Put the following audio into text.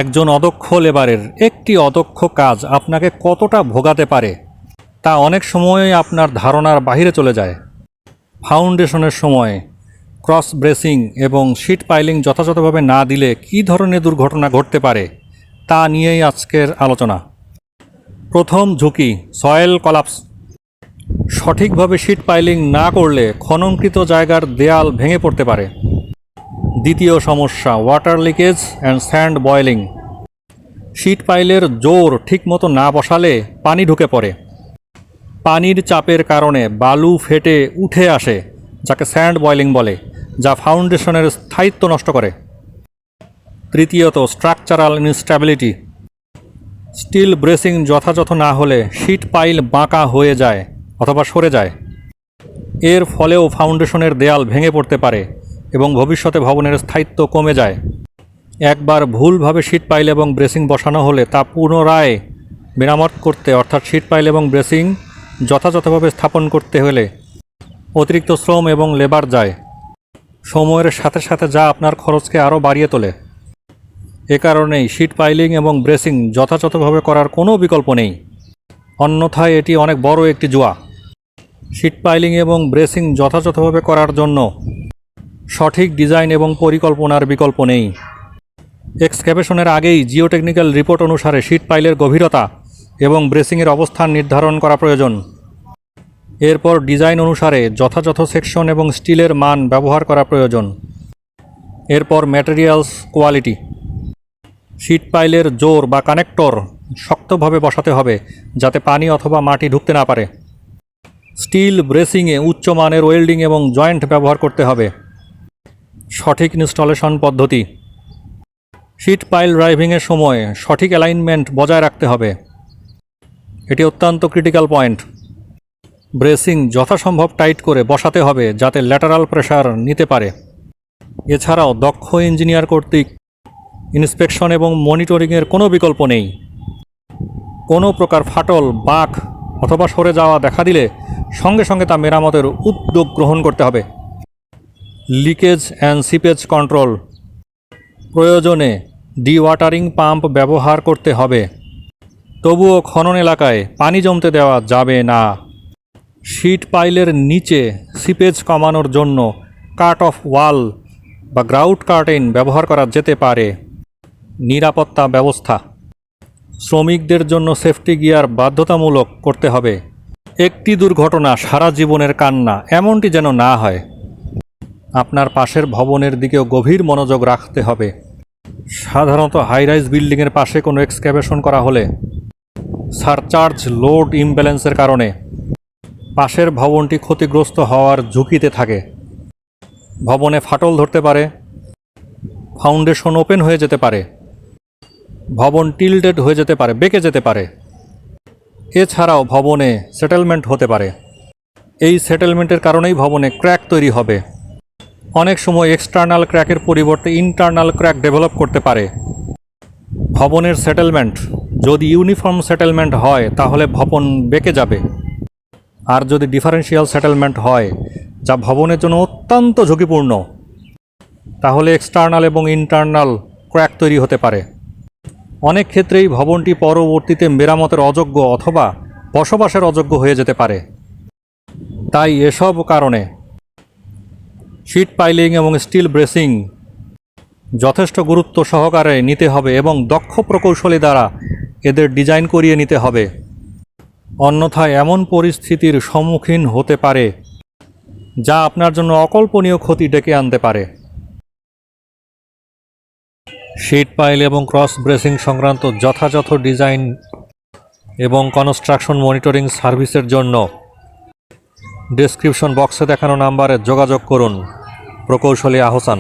একজন অদক্ষ লেবারের একটি অদক্ষ কাজ আপনাকে কতটা ভোগাতে পারে তা অনেক সময় আপনার ধারণার বাইরে চলে যায়। ফাউন্ডেশনের সময় ক্রস ব্রেসিং এবং শীট পাইলিং যথাযথভাবে না দিলে কী ধরনের দুর্ঘটনা ঘটতে পারে তা নিয়েই আজকের আলোচনা। প্রথম ঝুঁকি, সয়েল কলাপস। সঠিকভাবে শীট পাইলিং না করলে খননকৃত জায়গার দেয়াল ভেঙে পড়তে পারে। দ্বিতীয় সমস্যা, water leakage and sand boiling. Sheet পাইলের জোর ঠিকমতো না বসালে পানি ঢুকে পড়ে। পানির চাপের কারণে বালু ফেটে উঠে আসে, যাকে স্যান্ড বয়েলিং বলে, যা ফাউন্ডেশনের স্থায়িত্ব নষ্ট করে। তৃতীয়ত, স্ট্রাকচারাল ইনস্ট্যাবিলিটি। স্টিল ব্রেসিং যথাযথ না হলে শীট পাইল বাঁকা হয়ে যায় অথবা সরে যায়। এর ফলেও ফাউন্ডেশনের দেয়াল ভেঙে পড়তে পারে এবং ভবিষ্যতে ভবনের স্থায়িত্ব কমে যায়। একবার ভুলভাবে শীট পাইল এবং ব্রেসিং বসানো হলে তা পুনরায় মেরামত করতে, অর্থাৎ শীট পাইল এবং ব্রেসিং যথাযথভাবে স্থাপন করতে হলে অতিরিক্ত শ্রম এবং লেবার যায়, সময়ের সাথে সাথে যা আপনার খরচকে আরও বাড়িয়ে তোলে। এ কারণেই শীট পাইলিং এবং ব্রেসিং যথাযথভাবে করার কোনো বিকল্প নেই, অন্যথায় এটি অনেক বড় একটি জুয়া। শীট পাইলিং এবং ব্রেসিং যথাযথভাবে করার জন্য সঠিক ডিজাইন এবং পরিকল্পনার বিকল্প নেই। এক্সক্যাভেশনের আগেই জিওটেকনিক্যাল রিপোর্ট অনুসারে শীট পাইলের গভীরতা এবং ব্রেসিংয়ের অবস্থান নির্ধারণ করা প্রয়োজন। এরপর ডিজাইন অনুসারে যথাযথ সেকশন এবং স্টিলের মান ব্যবহার করা প্রয়োজন। এরপর ম্যাটেরিয়ালস কোয়ালিটি। শীট পাইলের জোর বা কানেক্টর শক্তভাবে বসাতে হবে যাতে পানি অথবা মাটি ঢুকতে না পারে। স্টিল ব্রেসিংয়ে উচ্চমানের ওয়েল্ডিং এবং জয়েন্ট ব্যবহার করতে হবে। সঠিক ইনস্টলেশন পদ্ধতি। শীট পাইল ড্রাইভিংয়ের সময় সঠিক অ্যালাইনমেন্ট বজায় রাখতে হবে, এটি অত্যন্ত ক্রিটিক্যাল পয়েন্ট। ব্রেসিং যথাসম্ভব টাইট করে বসাতে হবে যাতে ল্যাটারাল প্রেসার নিতে পারে। এছাড়াও দক্ষ ইঞ্জিনিয়ার কর্তৃক ইন্সপেকশন এবং মনিটরিংয়ের কোনো বিকল্প নেই। কোনো প্রকার ফাটল, বাঁক অথবা সরে যাওয়া দেখা দিলে সঙ্গে সঙ্গে তা মেরামতের উদ্যোগ গ্রহণ করতে হবে। Leakage and seepage control. প্রয়োজনে ডিওয়াটারিং পাম্প ব্যবহার করতে হবে, তবুও খনন এলাকায় পানি জমতে দেওয়া যাবে না। শীট পাইলের নিচে সিপেজ কমানোর জন্য কাট অফ ওয়াল বা গ্রাউট কার্টেন ব্যবহার করা যেতে পারে। নিরাপত্তা ব্যবস্থা। শ্রমিকদের জন্য সেফটি গিয়ার বাধ্যতামূলক করতে হবে। একটি দুর্ঘটনা সারা জীবনের কান্না, এমনটি যেন না হয়। আপনার পাশের ভবনের দিকেও গভীর মনোযোগ রাখতে হবে। সাধারণত হাইরাইজ বিল্ডিংয়ের পাশে কোনো এক্সক্যাভেশন করা হলে সারচার্জ লোড ইমব্যালেন্সের কারণে পাশের ভবনটি ক্ষতিগ্রস্ত হওয়ার ঝুঁকিতে থাকে। ভবনে ফাটল ধরতে পারে, ফাউন্ডেশন ওপেন হয়ে যেতে পারে, ভবন টিল্টেড হয়ে যেতে পারে, বেঁকে যেতে পারে। এছাড়াও ভবনে সেটেলমেন্ট হতে পারে। এই সেটেলমেন্টের কারণেই ভবনে ক্র্যাক তৈরি হবে। অনেক সময় এক্সটার্নাল ক্র্যাকের পরিবর্তে ইন্টারনাল ক্র্যাক ডেভেলপ করতে পারে। ভবনের সেটেলমেন্ট যদি ইউনিফর্ম সেটেলমেন্ট হয় তাহলে ভবন বেঁকে যাবে, আর যদি ডিফারেন্সিয়াল সেটেলমেন্ট হয় যা ভবনের জন্য অত্যন্ত ঝুঁকিপূর্ণ, তাহলে এক্সটার্নাল এবং ইন্টারনাল ক্র্যাক তৈরি হতে পারে। অনেক ক্ষেত্রেই ভবনটি পরবর্তীতে মেরামতের অযোগ্য অথবা বসবাসের অযোগ্য হয়ে যেতে পারে। তাই এসব কারণে শীট পাইলিং এবং স্টিল ব্রেসিং যথেষ্ট গুরুত্ব সহকারে নিতে হবে এবং দক্ষ প্রকৌশলী দ্বারা এদের ডিজাইন করিয়ে নিতে হবে, অন্যথায় এমন পরিস্থিতির সম্মুখীন হতে পারে যা আপনার জন্য অকল্পনীয় ক্ষতি ডেকে আনতে পারে। শীট পাইল এবং ক্রস ব্রেসিং সংক্রান্ত যথাযথ ডিজাইন এবং কনস্ট্রাকশন মনিটরিং সার্ভিসের জন্য ডেসক্রিপশন বক্সে দেখানো নাম্বারে যোগাযোগ করুন। প্রকৌশলী আহসান।